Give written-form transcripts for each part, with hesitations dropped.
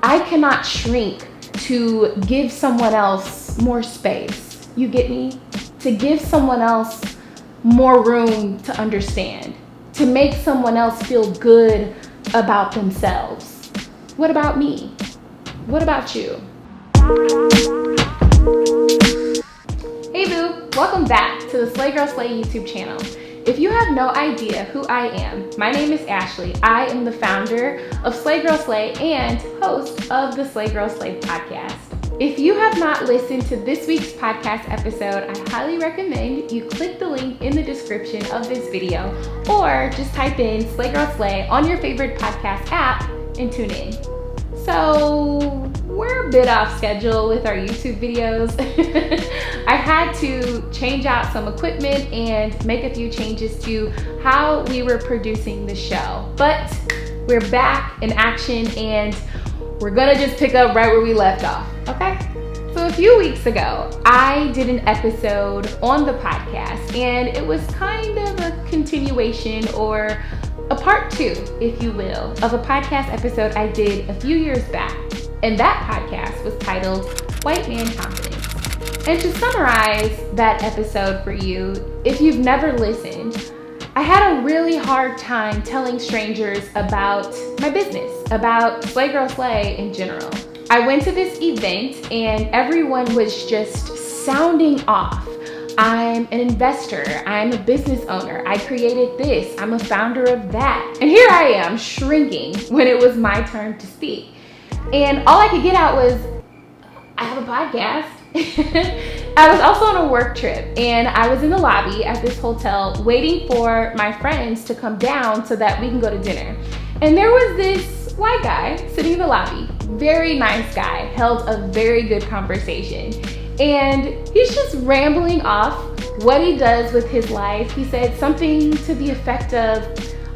I cannot shrink to give someone else more space. You get me? To give someone else more room to understand, to make someone else feel good about themselves. What about me? What about you? Hey boo, welcome back to the Slay Girl Slay YouTube channel. If you have no idea who I am, my name is Ashley. I am the founder of Slay Girl Slay and host of the Slay Girl Slay podcast. If you have not listened to this week's podcast episode, I highly recommend you click the link in the description of this video or just type in Slay Girl Slay on your favorite podcast app and tune in. So we're a bit off schedule with our YouTube videos. I had to change out some equipment and make a few changes to how we were producing the show. But we're back in action and we're gonna just pick up right where we left off, okay? So a few weeks ago, I did an episode on the podcast and it was kind of a continuation or a part two, if you will, of a podcast episode I did a few years back. And that podcast was titled White Man Confidence. And to summarize that episode for you, if you've never listened, I had a really hard time telling strangers about my business, about Slay Girl Slay in general. I went to this event and everyone was just sounding off. I'm an investor, I'm a business owner, I created this, I'm a founder of that. And here I am shrinking when it was my turn to speak. And all I could get out was, I have a podcast. I was also on a work trip and I was in the lobby at this hotel waiting for my friends to come down so that we can go to dinner. And there was this white guy sitting in the lobby, very nice guy, held a very good conversation. And he's just rambling off what he does with his life. He said something to the effect of,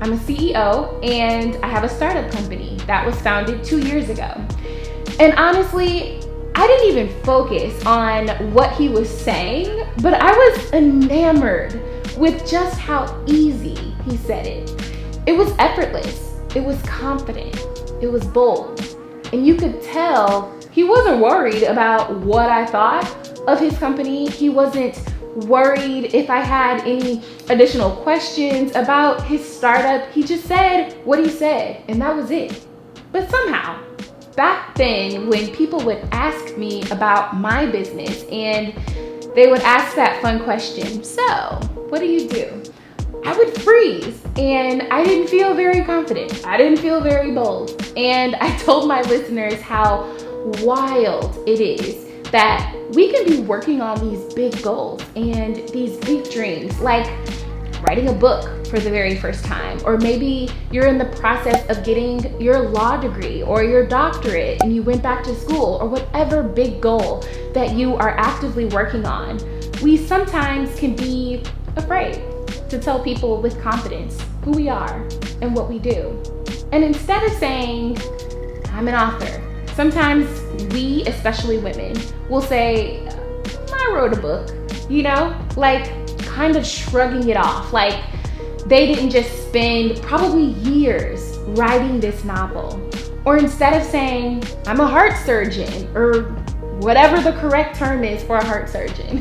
I'm a CEO and I have a startup company that was founded 2 years ago. And honestly, I didn't even focus on what he was saying, but I was enamored with just how easy he said it. It was effortless, it was confident, it was bold. And you could tell he wasn't worried about what I thought of his company. He wasn't worried if I had any additional questions about his startup. He just said what he said, and that was it. But somehow, back then, when people would ask me about my business and they would ask that fun question, so what do you do? I would freeze and I didn't feel very confident. I didn't feel very bold. And I told my listeners how wild it is that we can be working on these big goals and these big dreams, like writing a book for the very first time, or maybe you're in the process of getting your law degree or your doctorate and you went back to school, or whatever big goal that you are actively working on. We sometimes can be afraid to tell people with confidence who we are and what we do. And instead of saying, I'm an author, sometimes we, especially women, will say, I wrote a book, like kind of shrugging it off, like they didn't just spend probably years writing this novel. Or instead of saying, I'm a heart surgeon, or whatever the correct term is for a heart surgeon,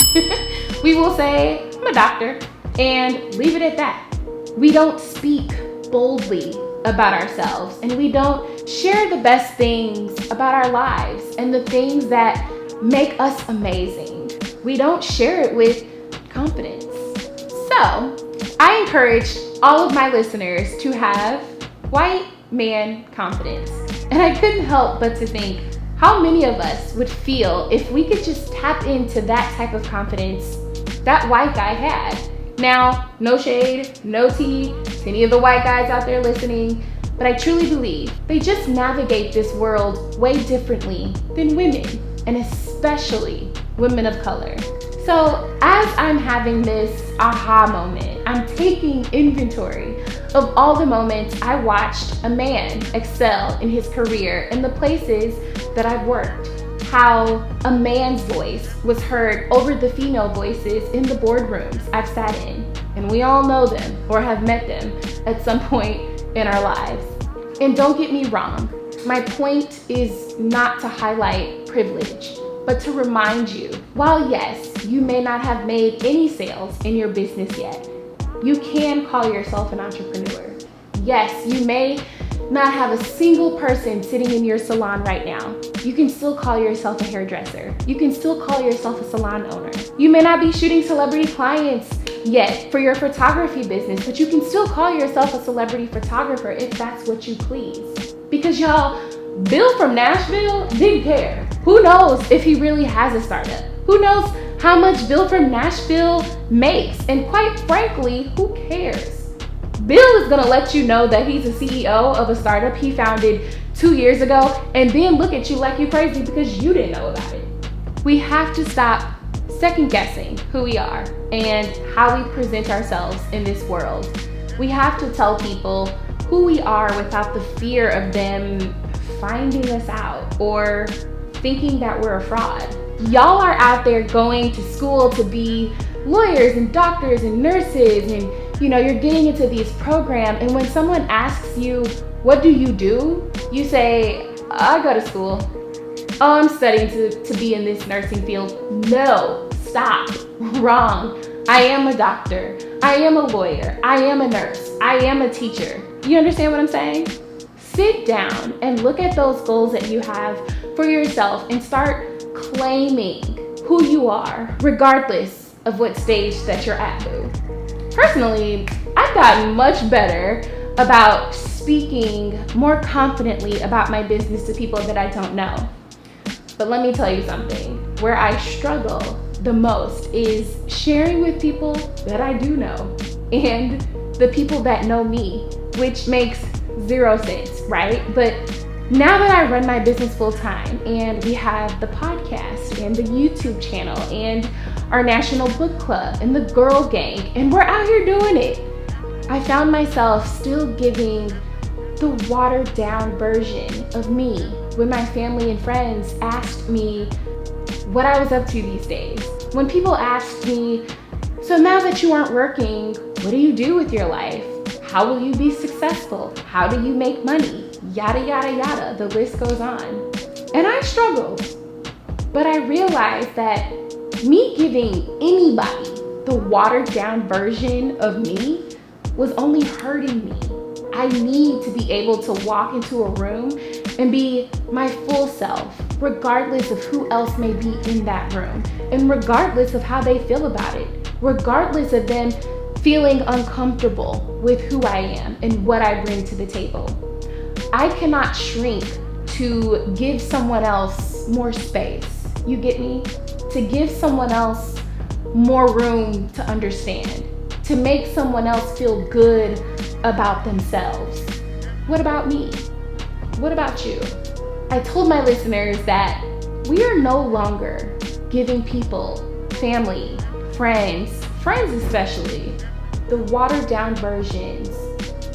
we will say, I'm a doctor, and leave it at that. We don't speak boldly about ourselves, and we don't share the best things about our lives and the things that make us amazing. We don't share it with confidence. So I encourage all of my listeners to have white man confidence. And I couldn't help but to think how many of us would feel if we could just tap into that type of confidence that white guy had. Now, no shade, no tea to any of the white guys out there listening, but I truly believe they just navigate this world way differently than women, and especially women of color. So as I'm having this aha moment, I'm taking inventory of all the moments I watched a man excel in his career in the places that I've worked. How a man's voice was heard over the female voices in the boardrooms I've sat in. And we all know them or have met them at some point in our lives. And don't get me wrong, My point is not to highlight privilege, but to remind you, while yes, you may not have made any sales in your business yet, you can call yourself an entrepreneur. Yes, you may not have a single person sitting in your salon right now. You can still call yourself a hairdresser. You can still call yourself a salon owner. You may not be shooting celebrity clients yet for your photography business, but you can still call yourself a celebrity photographer if that's what you please. Because y'all, Bill from Nashville didn't care. Who knows if he really has a startup? Who knows how much Bill from Nashville makes? And quite frankly, who cares? Bill is gonna let you know that he's a CEO of a startup he founded 2 years ago and then look at you like you're crazy because you didn't know about it. We have to stop second guessing who we are and how we present ourselves in this world. We have to tell people who we are without the fear of them finding us out or thinking that we're a fraud. Y'all are out there going to school to be lawyers and doctors and nurses, and you're getting into these programs, and when someone asks you, what do? You say, I go to school. Oh, I'm studying to be in this nursing field. No, stop, wrong. I am a doctor. I am a lawyer. I am a nurse. I am a teacher. You understand what I'm saying? Sit down and look at those goals that you have for yourself and start claiming who you are, regardless of what stage that you're at, boo. Personally, I've gotten much better about speaking more confidently about my business to people that I don't know. But let me tell you something. Where I struggle the most is sharing with people that I do know and the people that know me, which makes zero sense, right? But now that I run my business full time and we have the podcast and the YouTube channel and our national book club and the girl gang, and we're out here doing it, I found myself still giving the watered down version of me when my family and friends asked me what I was up to these days. When people asked me, so now that you aren't working, what do you do with your life? How will you be successful? How do you make money? Yada, yada, yada. The list goes on. And I struggled. But I realized that me giving anybody the watered down version of me was only hurting me. I need to be able to walk into a room and be my full self, regardless of who else may be in that room, and regardless of how they feel about it, regardless of them feeling uncomfortable with who I am and what I bring to the table. I cannot shrink to give someone else more space. You get me? To give someone else more room to understand, to make someone else feel good about themselves. What about me? What about you? I told my listeners that we are no longer giving people, family, friends especially, the watered down versions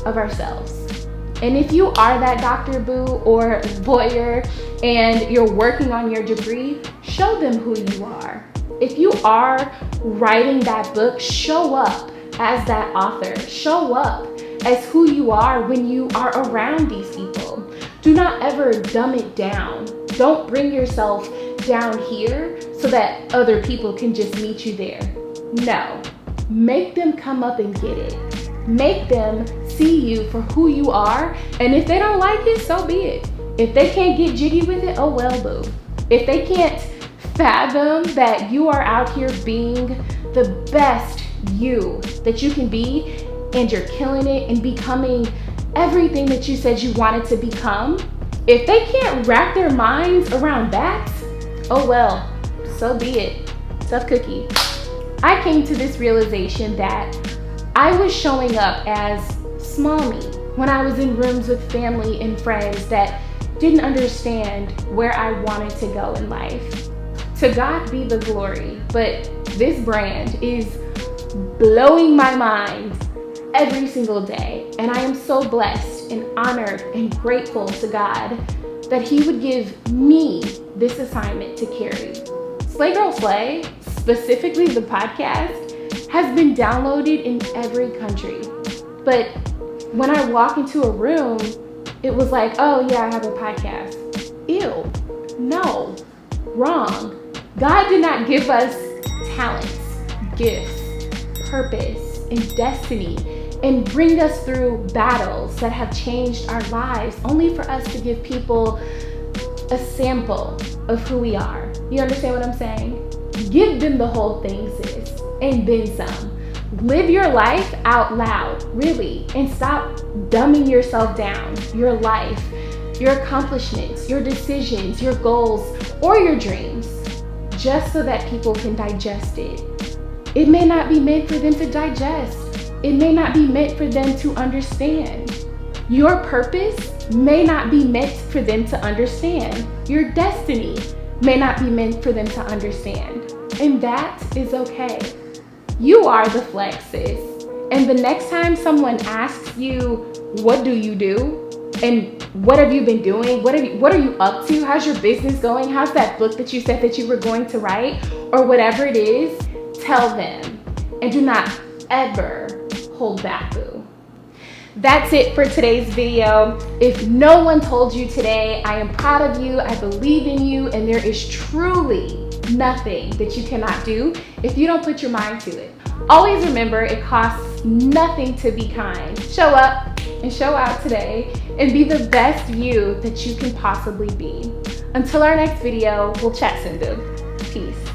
of ourselves. And if you are that Dr. Boo or lawyer and you're working on your degree, show them who you are. If you are writing that book, show up as that author. Show up as who you are when you are around these people. Do not ever dumb it down. Don't bring yourself down here so that other people can just meet you there. No, make them come up and get it. Make them see you for who you are, and if they don't like it, so be it. If they can't get jiggy with it, oh well, boo. If they can't fathom that you are out here being the best you that you can be, and you're killing it and becoming everything that you said you wanted to become, if they can't wrap their minds around that, oh well, so be it. Tough cookie. I came to this realization that I was showing up as small me when I was in rooms with family and friends that didn't understand where I wanted to go in life. To God be the glory, but this brand is blowing my mind every single day, and I am so blessed and honored and grateful to God that He would give me this assignment to carry. Slay Girl Slay, specifically the podcast, has been downloaded in every country. But when I walk into a room, It was like, oh yeah, I have a podcast. Ew, no, wrong. God did not give us talents, gifts, purpose, and destiny, and bring us through battles that have changed our lives only for us to give people a sample of who we are. You understand what I'm saying? Give them the whole thing, sis, and then some. Live your life out loud, really, and stop dumbing yourself down. Your life, your accomplishments, your decisions, your goals, or your dreams, just so that people can digest it. It may not be meant for them to digest. It may not be meant for them to understand. Your purpose may not be meant for them to understand. Your destiny may not be meant for them to understand. And that is okay. You are the flex, sis. And the next time someone asks you, what do you do? And what have you been doing? What are you up to? How's your business going? How's that book that you said that you were going to write? Or whatever it is, tell them. And do not ever hold back, boo. That's it for today's video. If no one told you today, I am proud of you, I believe in you, and there is truly nothing that you cannot do if you don't put your mind to it. Always remember, it costs nothing to be kind. Show up and show out today and be the best you that you can possibly be. Until our next video, we'll chat soon, boo. Peace.